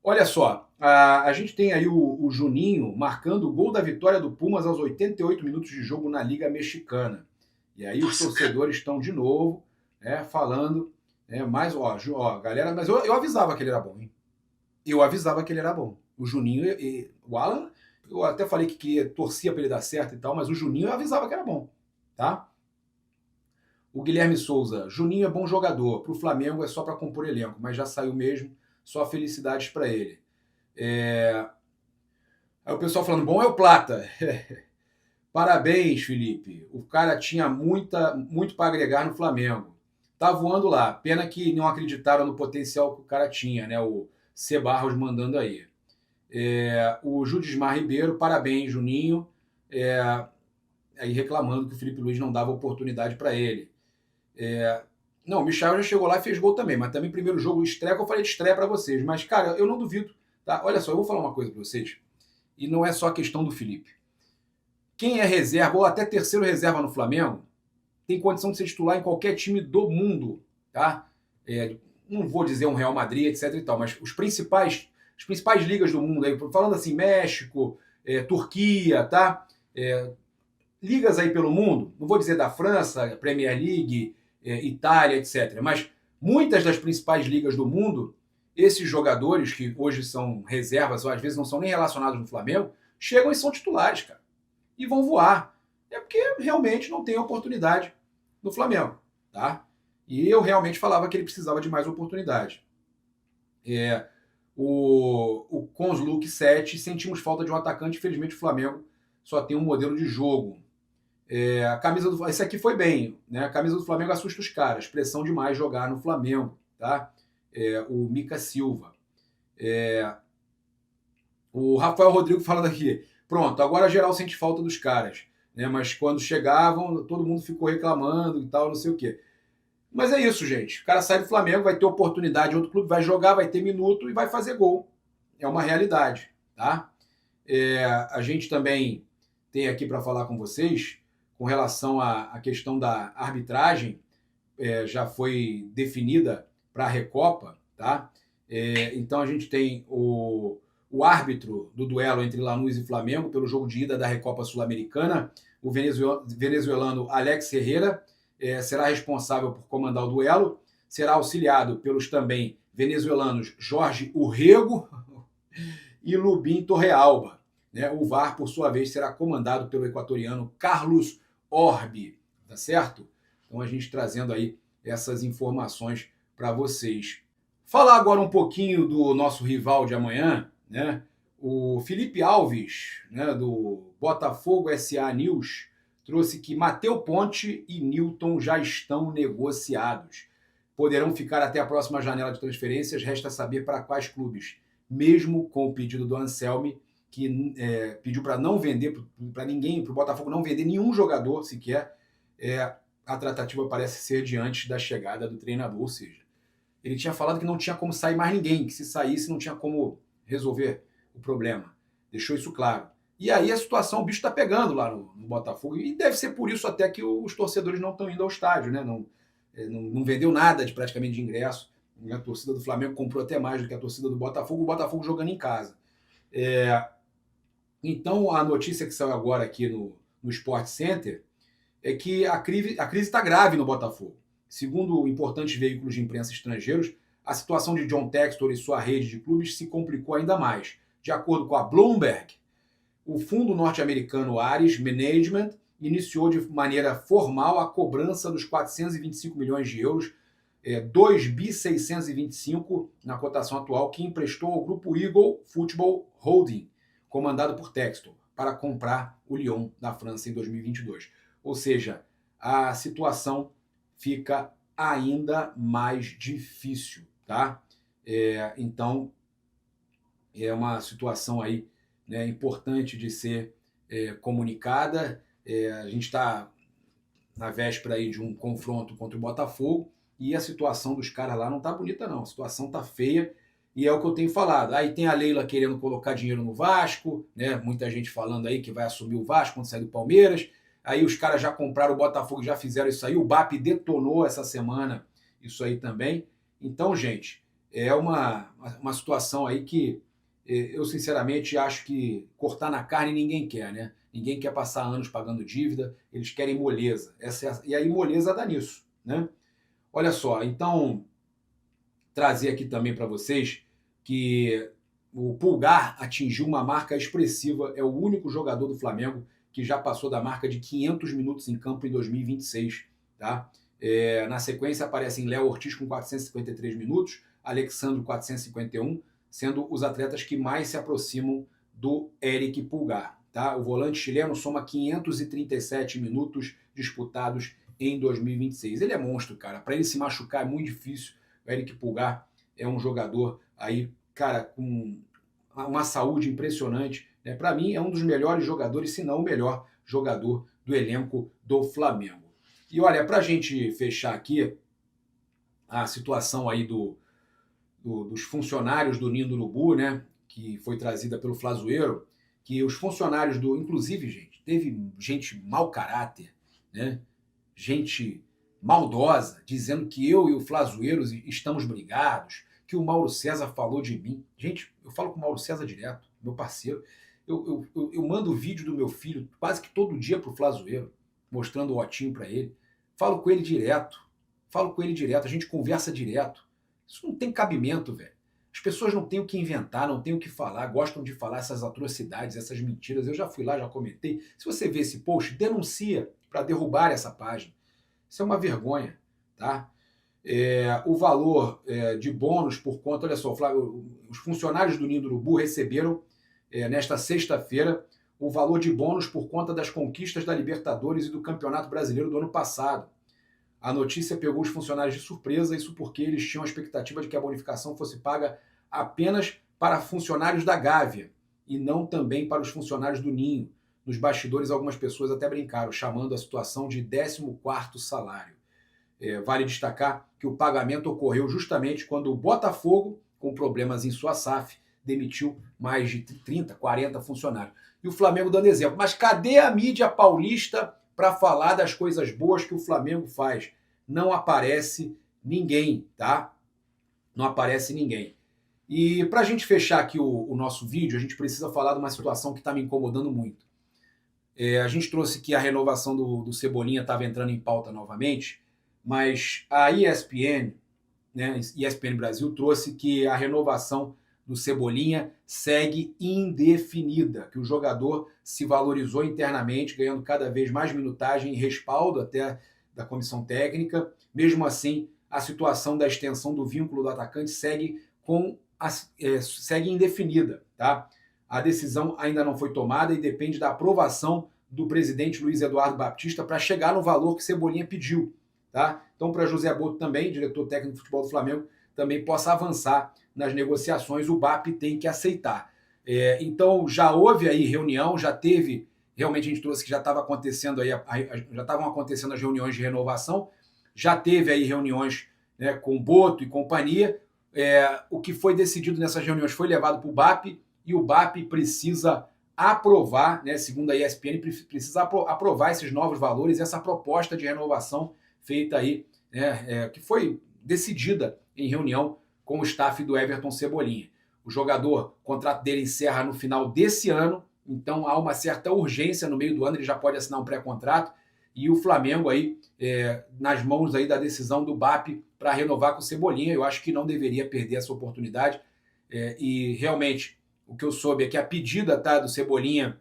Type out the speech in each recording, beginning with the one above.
Olha só, a gente tem aí o Juninho marcando o gol da vitória do Pumas aos 88 minutos de jogo na Liga Mexicana. E aí os Nossa, torcedores estão de novo, falando, mais, ó, galera, mas eu avisava que ele era bom, hein? Eu avisava que ele era bom. O Juninho, o Alan, eu até falei que torcia para ele dar certo e tal, mas o Juninho eu avisava que era bom, tá? O Guilherme Souza, Juninho é bom jogador, para o Flamengo é só para compor elenco, mas já saiu mesmo, só felicidades para ele. É... Aí o pessoal falando, bom é o Plata. Parabéns, Felipe. O cara tinha muito para agregar no Flamengo. Tá voando lá. Pena que não acreditaram no potencial que o cara tinha, né? O C. Barros mandando aí. O Judismar Ribeiro, parabéns, Juninho. Aí reclamando que o Felipe Luiz não dava oportunidade para ele. Não, o Michel já chegou lá e fez gol também, mas também primeiro jogo estreia, que eu falei de estreia para vocês. Mas, cara, eu não duvido. Tá? Olha só, eu vou falar uma coisa para vocês. E não é só a questão do Felipe. Quem é reserva, ou até terceiro reserva no Flamengo, tem condição de ser titular em qualquer time do mundo, tá? Não vou dizer um Real Madrid, etc e tal, mas as principais ligas do mundo, aí, falando assim, México, Turquia, tá? Ligas aí pelo mundo, não vou dizer da França, Premier League, Itália, etc, mas muitas das principais ligas do mundo, esses jogadores que hoje são reservas, ou às vezes não são nem relacionados no Flamengo, chegam e são titulares, cara, e vão voar. É porque realmente não tem oportunidade no Flamengo, tá? E eu realmente falava que ele precisava de mais oportunidade. O Consluque 7, sentimos falta de um atacante, infelizmente o Flamengo só tem um modelo de jogo. A camisa do esse aqui foi bem, né? A camisa do Flamengo assusta os caras, pressão demais jogar no Flamengo, tá? O Mica Silva. O Rafael Rodrigo falando aqui, pronto, agora geral sente falta dos caras, né? Mas quando chegavam, todo mundo ficou reclamando e tal, não sei o quê. Mas é isso, gente. O cara sai do Flamengo, vai ter oportunidade em outro clube, vai jogar, vai ter minuto e vai fazer gol. É uma realidade, tá? A gente também tem aqui para falar com vocês com relação à questão da arbitragem, já foi definida para a Recopa, tá? Então a gente tem o árbitro do duelo entre Lanús e Flamengo pelo jogo de ida da Recopa Sul-Americana, o venezuelano Alex Herrera, será responsável por comandar o duelo, será auxiliado pelos também venezuelanos Jorge Urrego e Lubim Torrealba. Né? O VAR, por sua vez, será comandado pelo equatoriano Carlos Orbi, tá certo? Então a gente trazendo aí essas informações para vocês. Falar agora um pouquinho do nosso rival de amanhã, né? O Felipe Alves, né, do Botafogo SA News, trouxe que Mateu Ponte e Newton já estão negociados. Poderão ficar até a próxima janela de transferências, resta saber para quais clubes. Mesmo com o pedido do Anselmi, que pediu para não vender para ninguém, para o Botafogo não vender nenhum jogador sequer, a tratativa parece ser diante da chegada do treinador, ou seja, ele tinha falado que não tinha como sair mais ninguém, que se saísse não tinha como resolver o problema. Deixou isso claro. E aí a situação, o bicho está pegando lá no Botafogo, e deve ser por isso até que os torcedores não estão indo ao estádio, né? Não vendeu nada de praticamente de ingresso. A torcida do Flamengo comprou até mais do que a torcida do Botafogo, o Botafogo jogando em casa. Então a notícia que saiu agora aqui no Sport Center é que a crise está grave no Botafogo. Segundo importantes veículos de imprensa estrangeiros, a situação de John Textor e sua rede de clubes se complicou ainda mais. De acordo com a Bloomberg, o fundo norte-americano Ares Management iniciou de maneira formal a cobrança dos 425 milhões de euros, 2.625 na cotação atual, que emprestou ao grupo Eagle Football Holding, comandado por Textor, para comprar o Lyon na França em 2022. Ou seja, a situação fica ainda mais difícil, tá? Então, é uma situação aí, né, importante de ser comunicada. A gente está na véspera aí de um confronto contra o Botafogo e a situação dos caras lá não tá bonita não, a situação tá feia e é o que eu tenho falado. Aí tem a Leila querendo colocar dinheiro no Vasco, né? Muita gente falando aí que vai assumir o Vasco quando sair do Palmeiras. Aí os caras já compraram o Botafogo, já fizeram isso aí. O BAP detonou essa semana isso aí também. Então, gente, é uma situação aí que eu sinceramente acho que cortar na carne ninguém quer, né? Ninguém quer passar anos pagando dívida, eles querem moleza. E aí moleza dá nisso, né? Olha só, então trazer aqui também para vocês que o Pulgar atingiu uma marca expressiva, é o único jogador do Flamengo que já passou da marca de 500 minutos em campo em 2026. Tá? Na sequência aparecem Léo Ortiz com 453 minutos, Alexandre 451, sendo os atletas que mais se aproximam do Eric Pulgar. Tá? O volante chileno soma 537 minutos disputados em 2026. Ele é monstro, cara. Para ele se machucar é muito difícil. O Eric Pulgar é um jogador aí, cara, com uma saúde impressionante. Né? Para mim, é um dos melhores jogadores, se não o melhor jogador do elenco do Flamengo. E olha, para a gente fechar aqui a situação aí dos funcionários do Ninho do Urubu, né? Que foi trazida pelo Flazoeiro, que os funcionários do... Inclusive, gente, teve gente mau caráter, né? Gente maldosa, dizendo que eu e o Flazoeiro estamos brigados, que o Mauro César falou de mim. Gente, eu falo com o Mauro César direto, meu parceiro. Eu mando o vídeo do meu filho quase que todo dia pro Flazoeiro, mostrando o Otinho para ele. Falo com ele direto, a gente conversa direto. Isso não tem cabimento, velho. As pessoas não têm o que inventar, não têm o que falar, gostam de falar essas atrocidades, essas mentiras. Eu já fui lá, já comentei. Se você vê esse post, denuncia para derrubar essa página. Isso é uma vergonha, tá? O valor de bônus por conta, olha só, os funcionários do Ninho do Urubu receberam nesta sexta-feira o valor de bônus por conta das conquistas da Libertadores e do Campeonato Brasileiro do ano passado. A notícia pegou os funcionários de surpresa, isso porque eles tinham a expectativa de que a bonificação fosse paga apenas para funcionários da Gávea e não também para os funcionários do Ninho. Nos bastidores, algumas pessoas até brincaram, chamando a situação de 14º salário. Vale destacar que o pagamento ocorreu justamente quando o Botafogo, com problemas em sua SAF, demitiu mais de 30, 40 funcionários. E o Flamengo dando exemplo. Mas cadê a mídia paulista para falar das coisas boas que o Flamengo faz? Não aparece ninguém, tá? Não aparece ninguém. E para a gente fechar aqui o nosso vídeo, a gente precisa falar de uma situação que está me incomodando muito. A gente trouxe que a renovação do Cebolinha estava entrando em pauta novamente, mas a ESPN, né, ESPN Brasil, trouxe que a renovação do Cebolinha segue indefinida, que o jogador se valorizou internamente, ganhando cada vez mais minutagem e respaldo até da comissão técnica. Mesmo assim, a situação da extensão do vínculo do atacante segue indefinida. Tá? A decisão ainda não foi tomada e depende da aprovação do presidente Luiz Eduardo Baptista para chegar no valor que Cebolinha pediu. Tá? Então, para José Boto também, diretor técnico de futebol do Flamengo, também possa avançar nas negociações, o BAP tem que aceitar. Então, já houve aí reunião, já teve, realmente a gente trouxe que já estava acontecendo aí, já estavam acontecendo as reuniões de renovação, já teve aí reuniões, né, com Boto e companhia. O que foi decidido nessas reuniões foi levado para o BAP e o BAP precisa aprovar, né, segundo a ESPN, precisa aprovar esses novos valores, essa proposta de renovação feita aí, né, que foi decidida em reunião com o staff do Everton Cebolinha. O jogador, o contrato dele encerra no final desse ano, então há uma certa urgência no meio do ano, ele já pode assinar um pré-contrato, e o Flamengo aí, nas mãos aí da decisão do BAP para renovar com o Cebolinha. Eu acho que não deveria perder essa oportunidade, e realmente o que eu soube é que a pedida, tá, do Cebolinha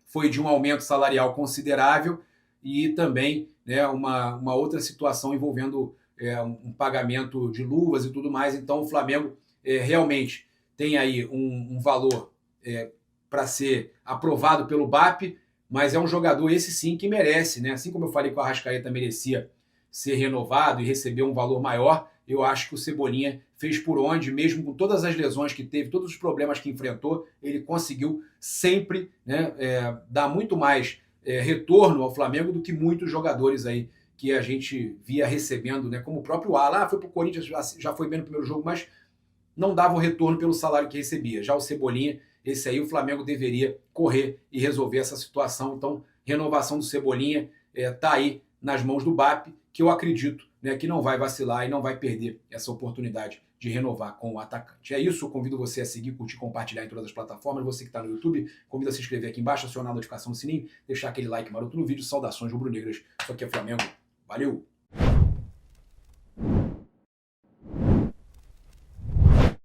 foi de um aumento salarial considerável e também, né, uma outra situação envolvendo um pagamento de luvas e tudo mais. Então o Flamengo realmente tem aí um valor para ser aprovado pelo BAP, mas é um jogador esse sim que merece, né? Assim como eu falei que o Arrascaeta merecia ser renovado e receber um valor maior, eu acho que o Cebolinha fez por onde, mesmo com todas as lesões que teve, todos os problemas que enfrentou, ele conseguiu sempre, né, dar muito mais retorno ao Flamengo do que muitos jogadores aí que a gente via recebendo, né, como o próprio Alan, foi para o Corinthians, já foi bem no primeiro jogo, mas não dava o retorno pelo salário que recebia. Já o Cebolinha, esse aí o Flamengo deveria correr e resolver essa situação. Então, renovação do Cebolinha tá aí nas mãos do BAP, que eu acredito, né, que não vai vacilar e não vai perder essa oportunidade de renovar com o atacante. É isso, eu convido você a seguir, curtir, compartilhar em todas as plataformas. Você que está no YouTube, convido a se inscrever aqui embaixo, acionar a notificação do sininho, deixar aquele like maroto no vídeo. Saudações rubro-negras, isso aqui é Flamengo. Valeu!